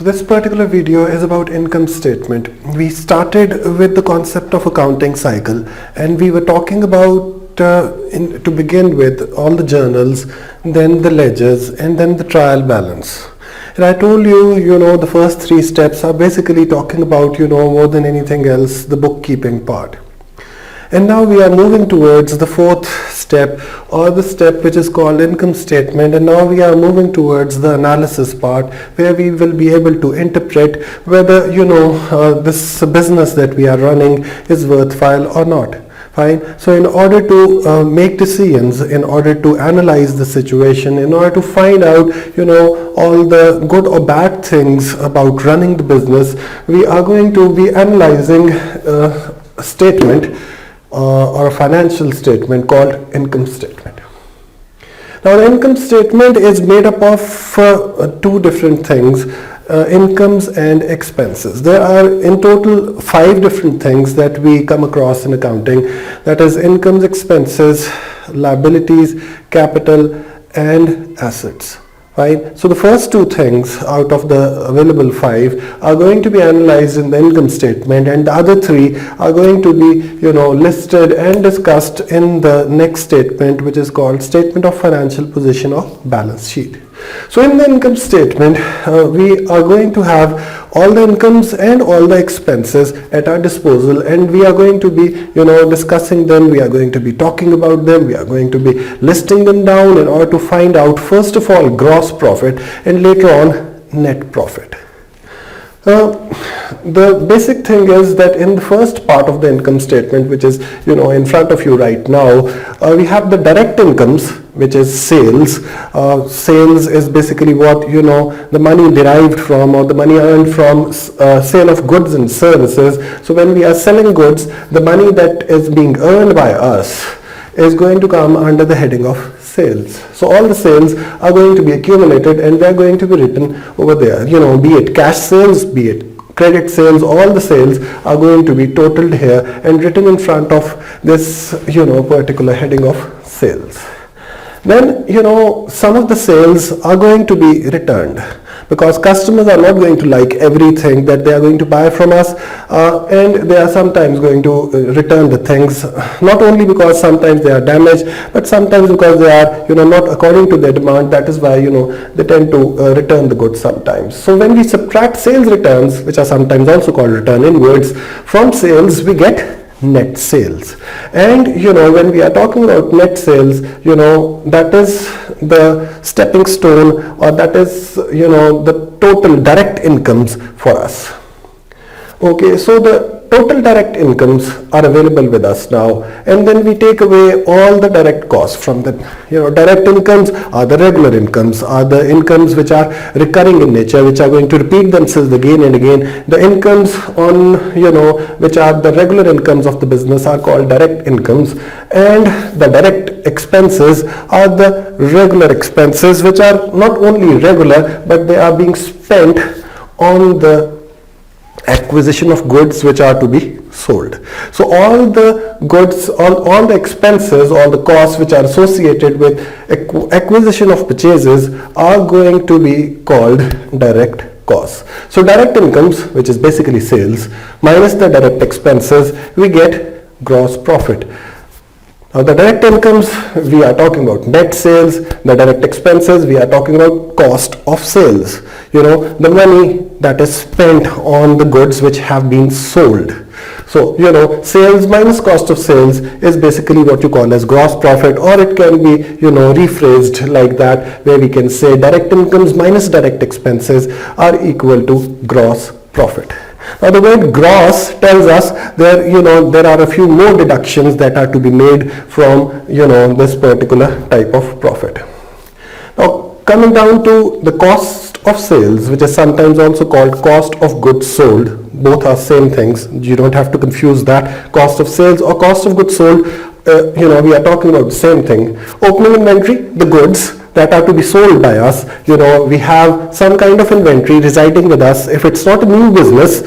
This particular video is about income statement. We started with the concept of accounting cycle, and we were talking about to begin with all the journals, then the ledgers, and then the trial balance. And I told you, the first three steps are basically talking about, more than anything else, the bookkeeping part. And now we are moving towards the fourth step, or the step which is called income statement, and now we are moving towards the analysis part, where we will be able to interpret whether this business that we are running is worthwhile or not. Fine. So in order to make decisions, in order to analyze the situation, in order to find out all the good or bad things about running the business, we are going to be analyzing a statement or a financial statement called income statement. Now the income statement is made up of two different things, incomes and expenses. There are in total 5 different things that we come across in accounting, that is incomes, expenses, liabilities, capital, and assets. Right? So the first 2 things out of the available 5 are going to be analyzed in the income statement, and the other 3 are going to be listed and discussed in the next statement, which is called statement of financial position or balance sheet. So in the income statement, we are going to have all the incomes and all the expenses at our disposal, and we are going to be discussing them, we are going to be talking about them, we are going to be listing them down in order to find out first of all gross profit and later on net profit. The basic thing is that in the first part of the income statement, which is in front of you right now, we have the direct incomes, which is sales. Sales is basically what the money derived from, or the money earned from sale of goods and services. So when we are selling goods, the money that is being earned by us is going to come under the heading of sales. So all the sales are going to be accumulated and they are going to be written over there. Be it cash sales, be it credit sales, all the sales are going to be totaled here and written in front of this particular heading of sales. Then some of the sales are going to be returned, because customers are not going to like everything that they are going to buy from us, and they are sometimes going to return the things, not only because sometimes they are damaged, but sometimes because they are not according to their demand. That is why they tend to return the goods sometimes. So when we subtract sales returns, which are sometimes also called return inwards, from sales, we get net sales. And when we are talking about net sales, that is the stepping stone, or that is the total direct incomes for us. Okay, so the total direct incomes are available with us now, and then we take away all the direct costs from them. Direct incomes are the regular incomes, are the incomes which are recurring in nature, which are going to repeat themselves again and again. The incomes on which are the regular incomes of the business are called direct incomes, and the direct expenses are the regular expenses, which are not only regular, but they are being spent on the acquisition of goods which are to be sold. So all the goods, all the expenses, all the costs which are associated with acquisition of purchases are going to be called direct costs. So direct incomes, which is basically sales, minus the direct expenses, we get gross profit. Now the direct incomes, we are talking about net sales. The direct expenses, we are talking about cost of sales. The money that is spent on the goods which have been sold. So, sales minus cost of sales is basically what you call as gross profit, or it can be, rephrased like that, where we can say direct incomes minus direct expenses are equal to gross profit. Now the word gross tells us there are a few more deductions that are to be made from this particular type of profit. Now coming down to the cost of sales, which is sometimes also called cost of goods sold. Both are same things. You don't have to confuse that. Cost of sales or cost of goods sold, we are talking about the same thing. Opening inventory, the goods that are to be sold by us. We have some kind of inventory residing with us. If it's not a new business,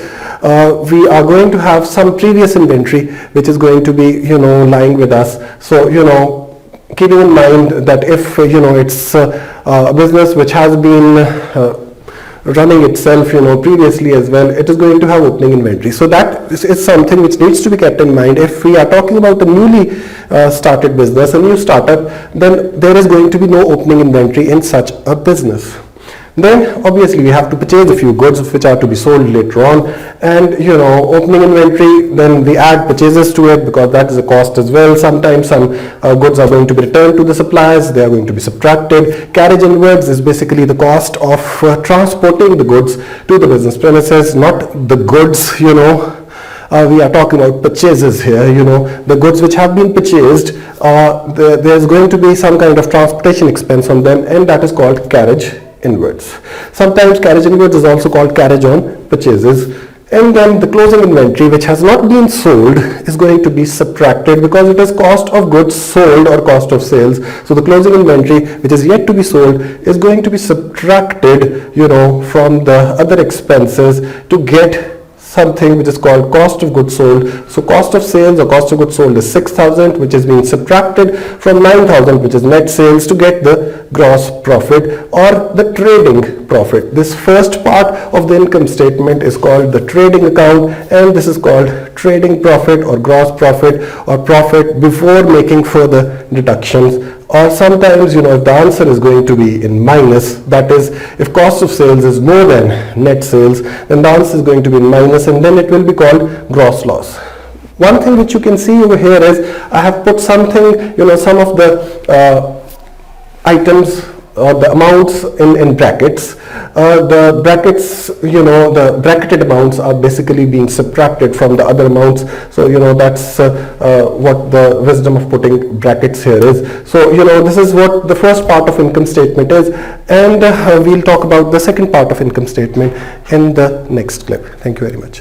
we are going to have some previous inventory which is going to be lying with us. So keeping in mind that if it's a business which has been running itself, previously as well, it is going to have opening inventory. So that is something which needs to be kept in mind. If we are talking about a newly started business, a new startup, then there is going to be no opening inventory in such a business. Then obviously we have to purchase a few goods which are to be sold later on, and opening inventory, then we add purchases to it because that is a cost as well. Sometimes some goods are going to be returned to the suppliers, they are going to be subtracted. Carriage inwards is basically the cost of transporting the goods to the business premises, not the goods, we are talking about purchases here, the goods which have been purchased, there's going to be some kind of transportation expense on them, and that is called carriage inwards. Sometimes carriage inwards is also called carriage on purchases. And then the closing inventory, which has not been sold, is going to be subtracted because it is cost of goods sold or cost of sales. So the closing inventory, which is yet to be sold, is going to be subtracted, from the other expenses to get something which is called cost of goods sold. So cost of sales or cost of goods sold is 6,000, which is being subtracted from 9,000, which is net sales, to get the gross profit or the trading profit. This first part of the income statement is called the trading account, and this is called trading profit or gross profit or profit before making further deductions. Or sometimes, if the answer is going to be in minus, that is, if cost of sales is more than net sales, then the answer is going to be in minus, and then it will be called gross loss. One thing which you can see over here is I have put something, some of the items or the amounts in brackets. The brackets, the bracketed amounts are basically being subtracted from the other amounts. So, that's what the wisdom of putting brackets here is. So, this is what the first part of income statement is, and we'll talk about the second part of income statement in the next clip. Thank you very much.